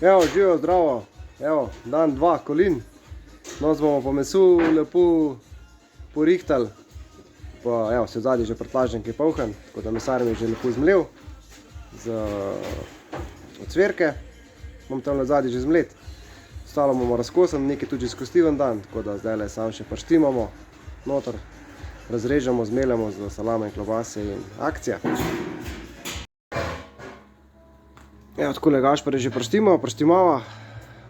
Evo, živo, zdravo. Evo, dan 2 kolin. No, bomo po mesu lepo porihtali. Pa, evo, se vzadnji že prtlažen, ki je polhan, tako da mesar mi je že lepo zmlel od cverke. Bom tam zadnji že zmlet. Ostalo bomo razkosali, nekaj tudi izkostiven dan, tako da zdaj le sam še prštimamo noter. Razrežemo, zmeljamo z salame in klobase in akcija. Evo, takole Gašper je že prštimava,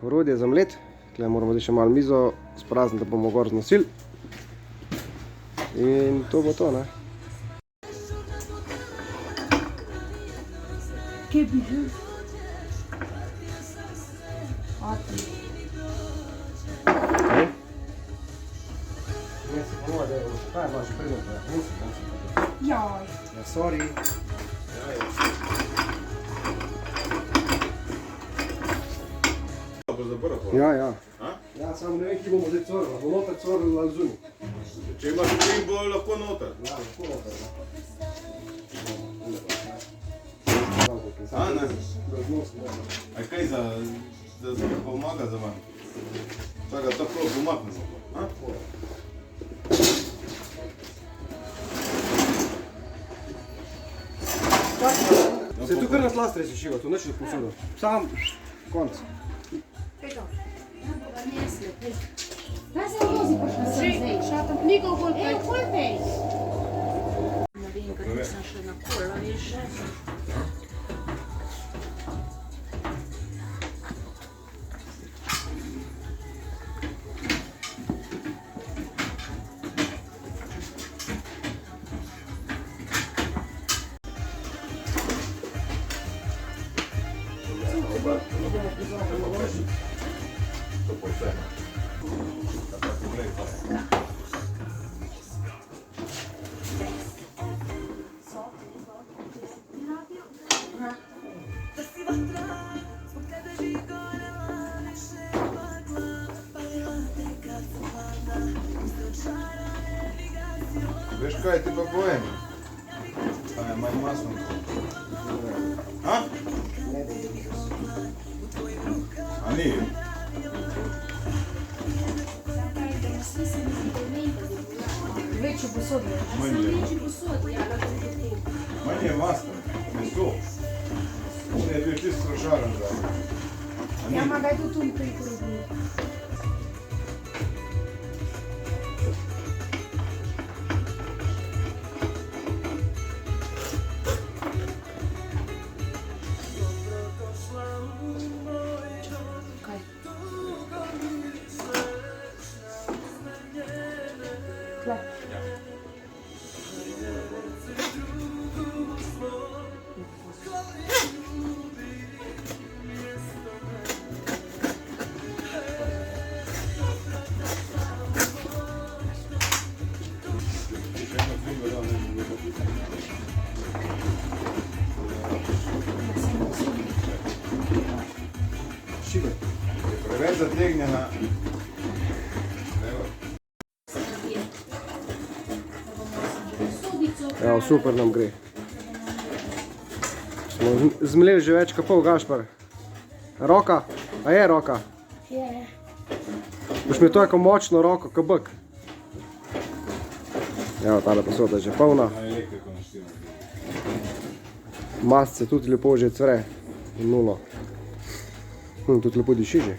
orodje za mlet. Tukaj moramo še malo mizo sprazniti, da bomo gor znosili. In to bo to, ne? Kje bi že? Kaj? Ne se pomova, da je kaj je vaš predmet, da je Jaj. Ja, sorry. Ja, ja. Ja, samo ne vem, ki bomo zdaj corili. Bo noter corili ali zunaj. Če imaš plin, bo lahko noter. Ja, lahko noter. A, ne? A kaj za pomaga za vam? Čakaj, to prav pomaknemo. Se tu kar na tlastre se šiva, tu neč da posudo. Sam, konc. Daj se vozi, pa še zdaj. Šatam, nikol bolj pej. Evo, bolj pej. Ne vem, kaj nisem še na kola, veš. Veš kaj ti pa povem? Pa je manj masno. A? A ni? Večjo posodje. Manj je masno. Meso. On je bil čisto strašaren za. Ja, ma daj tu tu prikruži. Preveč zategnjena. Evo, super nam gre. Smo zmleli že več kot pol, Gašper. Roka? A je roka? Je. Boš mi to jako močno roko, kot bek. Evo, tale posoda je že polna. Masce tudi lepo že cvre. Nulo. Tudi lepo diši že.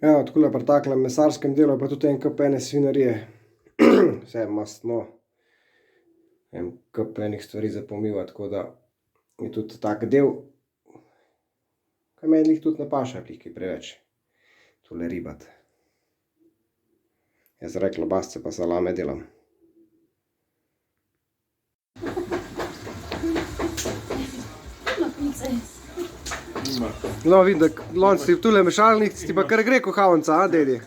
Evo, takole pri taklem mesarskem delu pa tudi en kup ene svinarije. Vse je mastno. En kup enih stvari za pomiva, tako da je tudi tak del, kaj meni lih tudi ne paša, kaj preveč. Tole ribat. Jaz rekla, basce pa salame delam. No, vidim, da lonc ti tule mešalnik, ti pa kar gre kuhavnica, a, dedi?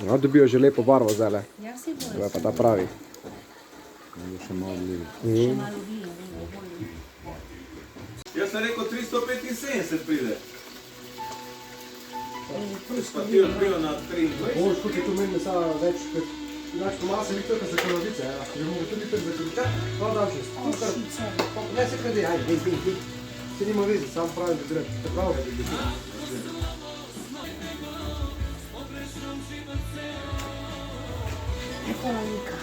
No, dobijo že lepo barvo zdajle. Ja, si bolj. To je pa ta pravi. Še malo vlili. Še malo vlili. Jaz sem rekel 375 pride. Pa ti odbijo na 23. Boš, kot je tu meni mesa več kot Znači, to malo se vi trka za krvavice, ja. Že bomo tudi trk za krvavice. Hvala da čez. Ne se kredi, ajde, bej. Se nima veze, sam pravim, da treba. Tako da bi Ekonomika.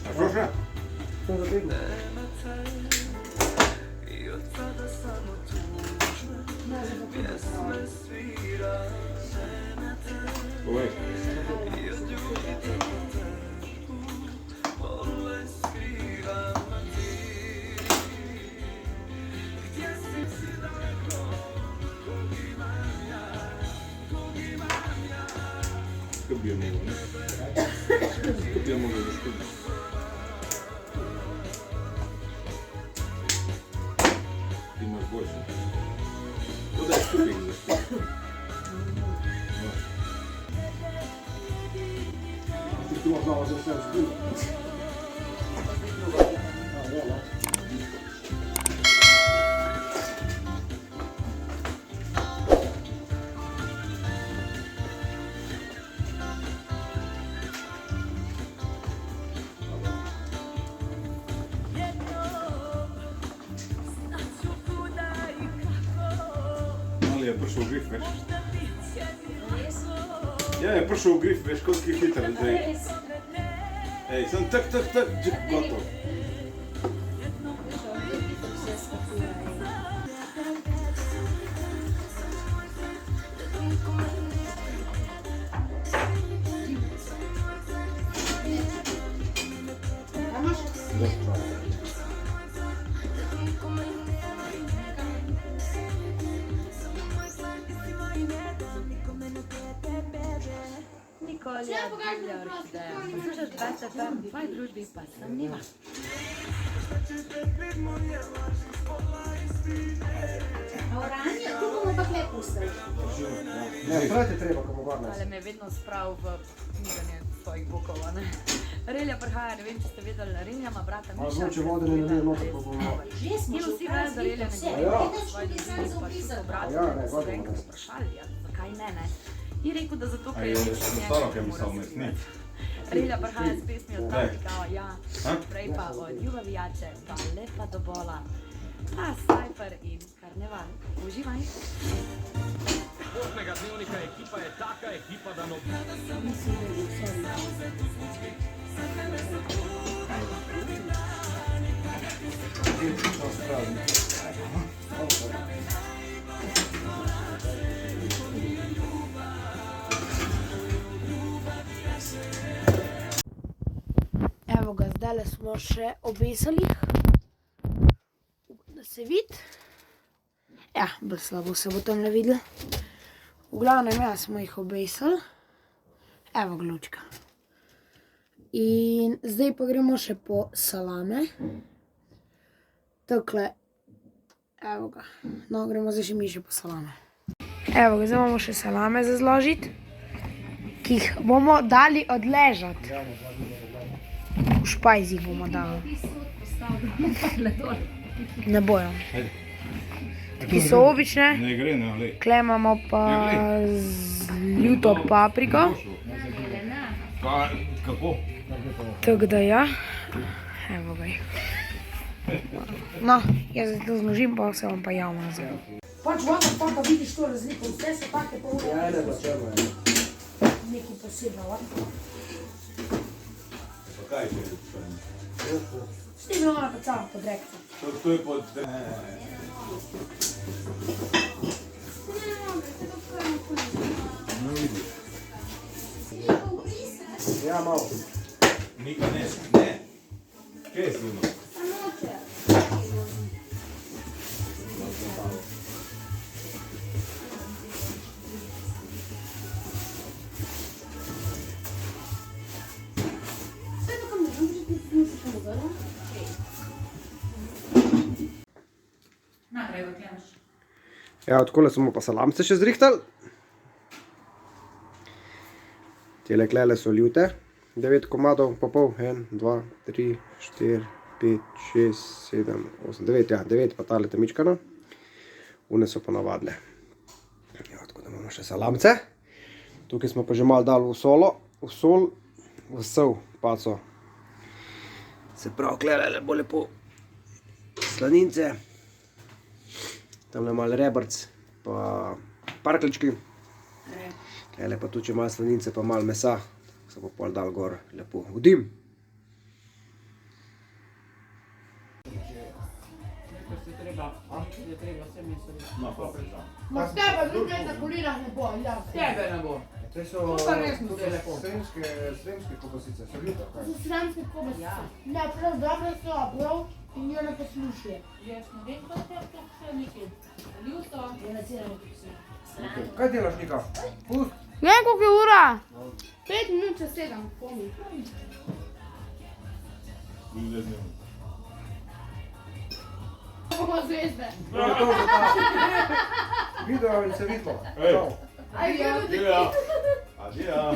A proszę? To za piękne. Oj. Skupię mu, nie? Skupię mu, że skupię. Ty masz больше. Куда ступик за Ti tu znao za sve skup. Ali je prišel v grif, veš? Ja, je prišel v grif, veš, koliko je hiter zdaj. Ej, sem tak, džik, gotov. Nikolija, divja orhideja. Poslušaš BTFM, v tvoji družbi pa sem Niva. Oranje, tu bomo pa kle pustili. Ne, prati treba, ko mogoče. Ale me je vedno spravil v knjiganje svojih bukov, ne? Relja prihaja, ne vem, če ste vedeli, Relja ima brata Miša. Zvoče vode ne naredijo noter, pa bomo. In vsi vejo, da Relja ne govori o svoji družini, pa še so brati, so enkrat vprašali, ja, zakaj ne? In rekel, da zato, ker je Miša njega mora skrivati. Relja prihaja s pesmijo Tanti kao ja, prej pa od Ljubavijače, pa Lepa do bola, pa Snajper in Karneval. Uživaj! Športnega dnevnika ekipa je taka ekipa, da no... Evo ga, zdaj smo še obesali, da se vidi. Ja, bolj slabo se bo tam ne videlo. V glavnem, ja, smo jih obesali. Evo ga lučka. In zdaj pa gremo še po salame. Takle, evo ga. No, gremo zdaj še mi še po salame. Evo ga, zdaj imamo še salame za zložiti, ki jih bomo dali odležati. V špajz jih bomo dali. Ne bojo. Ki so obične. Ne gre, ne, ali. Tukaj imamo pa z ljuto papriko. Pa, kako? Tako da ja. Evo ga. No, jaz zdaj to zložim, pa se vam pa javno nazaj. Pač voda, pa da vidiš to razliko, vse so take pa ure. Ja, ne, pa čemo, ja. Nekaj posebno, Pa kaj je to? S tem je ona pa cala podrekta. To je pod... No vidiš. Ja, malo. Nika ne. Kaj je zima? Naprej, Klemš. Ja, odkole smo pa salamce še zrihtali. Tele klele so ljute. 9 komadov pa pol. 1, 2, 3, 4, 5, 6, 7, 8, 9. Ja, 9 pa tale temičkana. Une so pa navadne. Ja, tako da imamo še salamce. Tukaj smo pa že malo dali v sol, v sol paco. Se pravi, klele bo lepo slanince. Tamle malo rebrc, pa parklički. Klele pa tudi malo slanince, pa malo mesa. Se bo pol dal gor lepo v dim. Ma tebe druge na kolinah ne bo, ja. Tebe ne bo. Te so sremske kobasice, so ljute. To so sremske kobasice. Ne, prav dobre so, prav in jo ne poslušajo. Jaz ne vem, kako je to še nekaj. Ljuto. Kaj delaš, Nika? Pust. Ne, koliko je ura? 5 minut čez 7, pomni. Bomo zvezde. Video in se vidimo. Aj, Adijo.